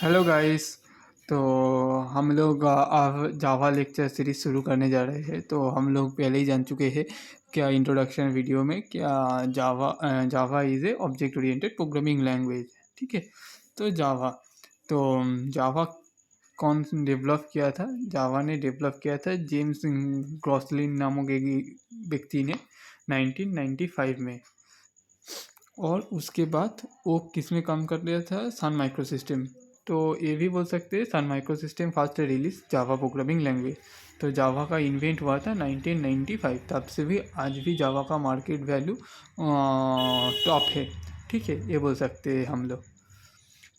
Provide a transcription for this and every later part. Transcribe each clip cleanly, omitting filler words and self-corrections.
Hello guys. तो हम लोग अब जावा लेक्चर सीरीज शुरू करने जा रहे हैं। तो हम लोग पहले ही जान चुके हैं क्या इंट्रोडक्शन वीडियो में क्या जावा is A object oriented programming language. ठीक है। तो तो जावा कौन डेवलप किया था? जावा ने डेवलप किया था जेम्स ग्रॉसलिन नामक एक व्यक्ति ने 1995 में। और उसके बाद वो किस में काम कर रहा था? Sun micro system. तो ये भी बोल सकते हैं Sun micro system first release Java programming language. तो जावा का इन्वेंट हुआ था 1995। तब से भी आज भी जावा का मार्केट वैल्यू टॉप है। ठीक है, ये बोल सकते हैं हम लोग।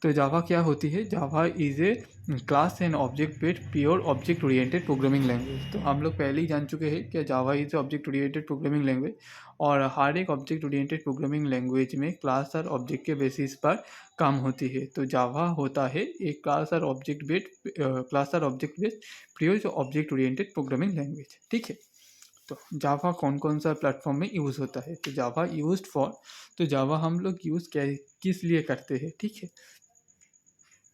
तो जावा क्या होती है? जावा is A class and object based pure object oriented programming language. तो हम लोग पहले ही जान चुके हैं कि जावा is object oriented programming language. और हर एक ऑब्जेक्ट ओरिएंटेड प्रोग्रामिंग लैंग्वेज में क्लास और ऑब्जेक्ट के बेसिस पर काम होती है। तो जावा होता है एक क्लास और object based pure object oriented programming language. ठीक है। तो जावा कौन कौन सा प्लेटफॉर्म में यूज़ होता है? तो जावा यूज्ड फॉर, तो जावा हम लोग यूज़ क्या किस लिए करते हैं? ठीक है।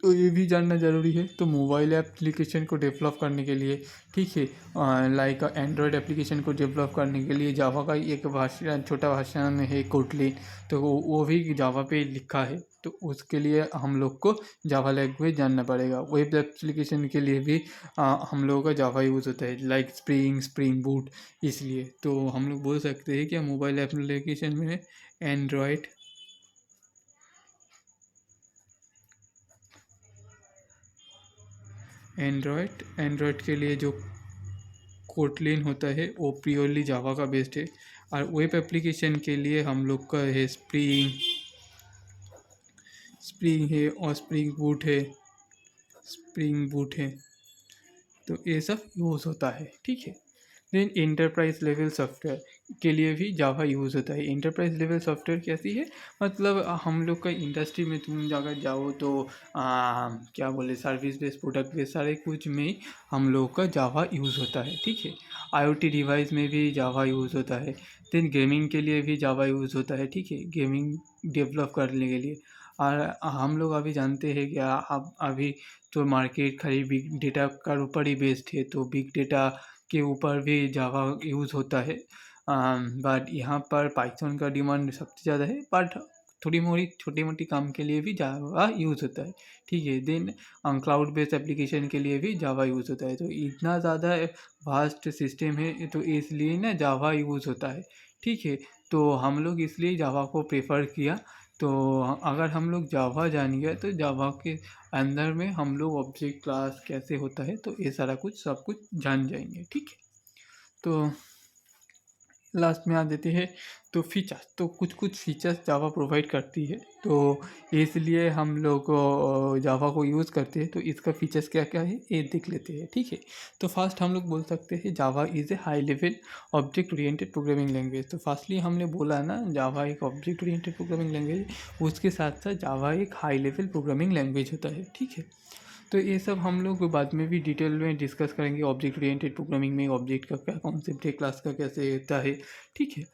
तो ये भी जानना ज़रूरी है। तो मोबाइल एप्लीकेशन को डेवलप करने के लिए, ठीक है, लाइक एंड्रॉयड एप्लीकेशन को डेवलप करने के लिए जावा का एक भाषा, छोटा भाषण है कोटलिन। तो वो भी जावा पे लिखा है। तो उसके लिए हम लोग को जावा लैंग्वेज जानना पड़ेगा। वेब एप्लीकेशन के लिए भी हम लोगों का जावा यूज़ होता है, लाइक स्प्रिंग बूट। इसलिए तो हम लोग बोल सकते हैं कि मोबाइल एप्लीकेशन में एंड्रॉयड एंड्रॉयड के लिए जो कोटलिन होता है वो प्योरली जावा का बेस्ड है। और वेब एप्लीकेशन के लिए हम लोग का है स्प्रिंग है और स्प्रिंग बूट है। तो ये सब यूज़ होता है। ठीक है। देन इंटरप्राइज लेवल सॉफ्टवेयर के लिए भी जावा यूज़ होता है। इंटरप्राइज लेवल सॉफ्टवेयर कैसी है? मतलब हम लोग का इंडस्ट्री में तुम अगर जाओ तो क्या बोले, सर्विस बेस्ड प्रोडक्ट बेस्ड सारे कुछ में हम लोग का जावा यूज़ होता है। ठीक है। आईओटी डिवाइस में भी जावा यूज़ होता है। देन गेमिंग के लिए भी जावा यूज़ होता है। ठीक है, गेमिंग डेवलप करने के लिए। और हम लोग अभी जानते हैं कि अब अभी तो मार्केट खाली बिग डेटा का ऊपर ही बेस्ड है। तो बिग डेटा के ऊपर भी जावा यूज़ होता है। बट यहाँ पर पाइथन का डिमांड सबसे ज़्यादा है। बट थोड़ी मोड़ी छोटी मोटी काम के लिए भी जावा यूज़ होता है। ठीक है। देन क्लाउड बेस्ड एप्लीकेशन के लिए भी जावा यूज़ होता है। तो इतना ज़्यादा वास्ट सिस्टम है, तो इसलिए ना जावा यूज़ होता है। ठीक है। तो हम लोग इसलिए जावा को प्रेफर किया। तो अगर हम लोग जावा जान गया तो जावा के अंदर में हम लोग ऑब्जेक्ट क्लास कैसे होता है तो ये सारा कुछ सब कुछ जान जाएंगे। ठीक है। तो लास्ट में आ देते हैं तो फीचर्स। तो कुछ कुछ फीचर्स जावा प्रोवाइड करती है, तो इसलिए हम लोग जावा को यूज़ करते हैं। तो इसका फीचर्स क्या क्या है ये देख लेते हैं। ठीक है। तो फर्स्ट हम लोग बोल सकते हैं जावा is A high level object oriented programming language. तो फर्स्टली हमने बोला ना जावा एक ऑब्जेक्ट ओरिएंटेड प्रोग्रामिंग लैंग्वेज, उसके साथ साथ जावा एक हाई लेवल प्रोग्रामिंग लैंग्वेज होता है। ठीक है। तो ये सब हम लोग बाद में भी डिटेल में डिस्कस करेंगे। ऑब्जेक्ट ओरिएंटेड प्रोग्रामिंग में ऑब्जेक्ट का क्या कॉन्सेप्ट है, क्लास का कैसे होता है। ठीक है।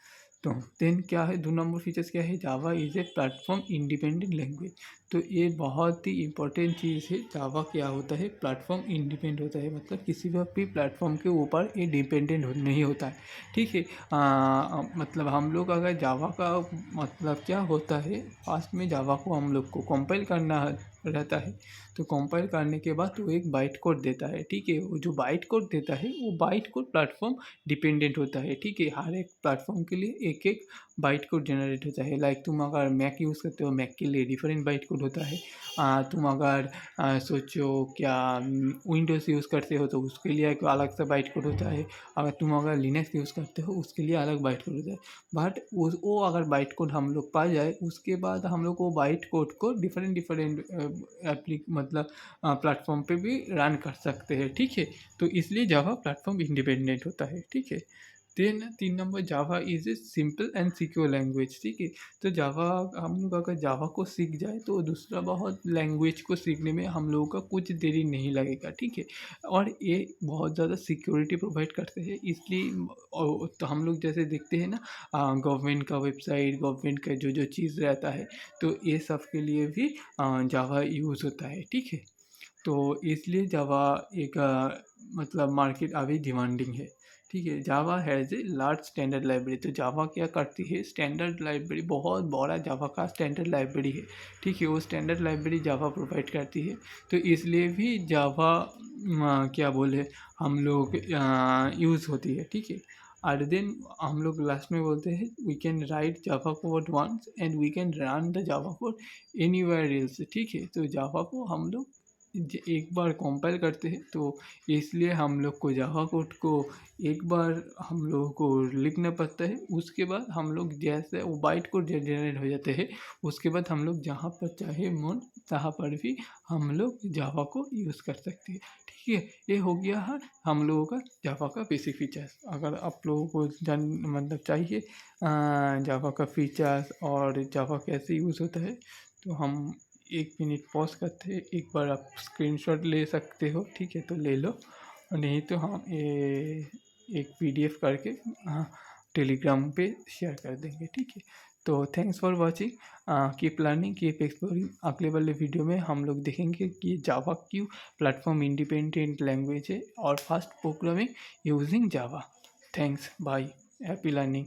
तो देन क्या है, 2 नंबर फीचर्स क्या है? जावा is a platform independent language. तो ये बहुत ही इंपॉर्टेंट चीज़ है। जावा क्या होता है? प्लेटफॉर्म इंडिपेंडेंट होता है, मतलब किसी भी प्लेटफॉर्म के ऊपर ये डिपेंडेंट नहीं होता है। ठीक है। मतलब हम लोग अगर जावा का मतलब क्या होता है, फास्ट में जावा को हम लोग को कंपाइल करना रहता है। तो कंपाइल करने के बाद वो एक बाइट कोड देता है। ठीक है। वो जो बाइट कोड देता है वो बाइट कोड प्लेटफॉर्म डिपेंडेंट होता है। ठीक है। हर एक प्लेटफॉर्म के लिए एक एक बाइट कोड जनरेट होता है। लाइक तुम अगर मैक यूज़ करते हो, मैक के लिए डिफरेंट बाइट कोड होता है। तुम अगर सोचो क्या विंडोज़ यूज़ करते हो तो उसके लिए एक अलग सा बाइट कोड होता है। अगर तुम अगर लिनक्स यूज़ करते हो उसके लिए अलग बाइट कोड होता है। बट वो अगर बाइट कोड हम लोग पा जाए उसके बाद हम लोग वो बाइट कोड को डिफरेंट डिफरेंट मतलब प्लेटफॉर्म पे भी रन कर सकते हैं। ठीक है। तो इसलिए जावा प्लेटफॉर्म इंडिपेंडेंट होता है। ठीक है। Then 3 number Java is a simple and secure language, ठीक है। तो जावा, हम लोग अगर जावा को सीख जाए तो दूसरा बहुत लैंग्वेज को सीखने में हम लोगों का कुछ देरी नहीं लगेगा, ठीक है। और ये बहुत ज़्यादा सिक्योरिटी प्रोवाइड करते हैं, इसलिए तो हम लोग जैसे देखते हैं ना गवर्नमेंट का वेबसाइट, गवर्नमेंट का जो जो चीज़ रहता है, तो ये सब के लिए भी जावा यूज़ होता है, ठीक है। तो इसलिए जावा एक मतलब मार्केट अभी डिमांडिंग है, ठीक है। Java has a large standard library. तो जावा क्या करती है, स्टैंडर्ड लाइब्रेरी, बहुत बड़ा जावा का स्टैंडर्ड लाइब्रेरी है, ठीक है। वो स्टैंडर्ड लाइब्रेरी जावा प्रोवाइड करती है, तो इसलिए भी जावा क्या बोले हम लोग यूज़ होती है, ठीक है। और देन हम लोग लास्ट में बोलते हैं we can write Java code once and we can run the Java code anywhere else, ठीक है। तो जावा को हम लोग एक बार कंपाइल करते हैं, तो इसलिए हम लोग को जावा कोड को एक बार हम लोगों को लिखना पड़ता है, उसके बाद हम लोग जैसे वो बाइट कोड जनरेट हो जाते हैं, उसके बाद हम लोग जहाँ पर चाहे मन तहाँ पर भी हम लोग जावा को यूज़ कर सकते हैं, ठीक है। ये हो गया है हम लोगों का जावा का बेसिक फीचर्स। अगर आप लोगों को जान मतलब चाहिए जावा का फीचर्स और जावा कैसे यूज़ होता है, तो हम 1 मिनट पॉज करते हैं, एक बार आप स्क्रीनशॉट ले सकते हो, ठीक है, तो ले लो। और नहीं तो हम ये एक पीडीएफ करके टेलीग्राम पे शेयर कर देंगे, ठीक है। तो thanks for watching, keep learning, keep exploring. अगले वाले वीडियो में हम लोग देखेंगे कि जावा क्यों प्लेटफॉर्म इंडिपेंडेंट लैंग्वेज है और fast programming using Java. Thanks, bye, happy learning.